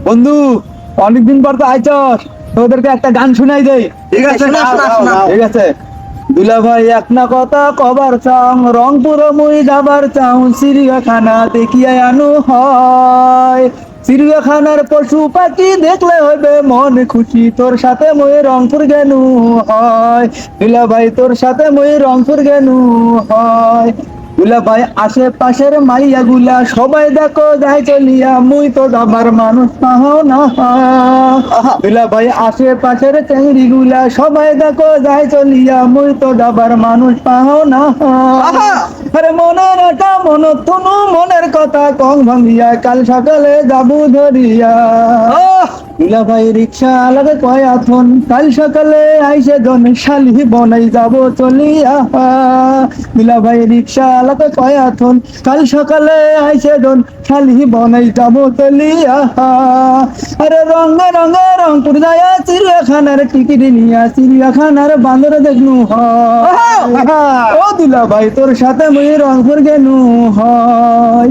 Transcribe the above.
বন্ধু, অনেকদিন পর তো আইছস, তোদেরকে একটা গান শুনাই দেই। ঠিক আছে? শোনা, শোনা, শোনা। ঠিক আছে। দুলা ভাই এক না কথা কবার চাও, রংপুর মুই যাবার চাও, চিড়িয়াখানা দেখিয়া আনু হয়। চিড়িয়াখানার পশু পাখি দেখলে হইবে মন খুশি, তোর সাথে মই রংপুর গেনু হয়। দুলা ভাই তোর সাথে মই রংপুর গেনু হয়। দুলা ভাই আশেপাশের মাইয়া গুলা সবাই দেখো যাই চলিয়া, মুই তো আমার মানুষ পাহো না। দুলা ভাই আশেপাশের চেংড়ি গুলা সবাই দেখো যাই চলিয়া, মুই তো যাবার মানুষ পাহো না। আরে মনের একটা মন তুনু মনের কথা কম ভাঙিয়া, কাল সকালে যাবো ধরিয়া। দুলা ভাই রিক্সা আলাদা কয়াথন, কাল সকালে আইসে জন শালি বনাই যাব চলিয়া। দুলা ভাই রিক্সা আলাদা কয়াথন, কাল সকালে আইসে জন শালি বনাই যাব চলিয়া। আরে রঙে রঙে রংপুর যায়, চিড়িয়াখানার টিকিট নিয়া চিড়িয়াখানার বান্দর দেখনু হয়। ও দুলা ভাই তোর সাথে মুই রংপুর গেনু হয়।